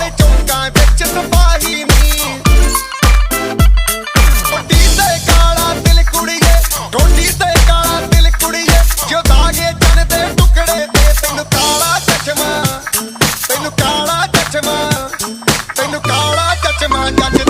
ਵਾਲੇ ਚੌਂਕਾਂ ਵਿੱਚ ਸਿਪਾਹੀ ਨੀ। ਟੋਡੀ ਤੇ ਕਾਲਾ ਦਿਲ ਕੁੜੀਏ, ਟੋਡੀ ਤੇ ਕਾਲਾ ਦਿਲ ਕੁੜੀਏ, ਜੋ ਦਾਗੇ ਚੰਨ ਦੇ ਟੁਕੜੇ ਤੇ ਤੈਨੂੰ ਕਾਲਾ ਚਸ਼ਮਾ, ਤੈਨੂੰ ਕਾਲਾ ਚਸ਼ਮਾ, ਤੈਨੂੰ ਕਾਲਾ ਚਸ਼ਮਾ ਜੱਜ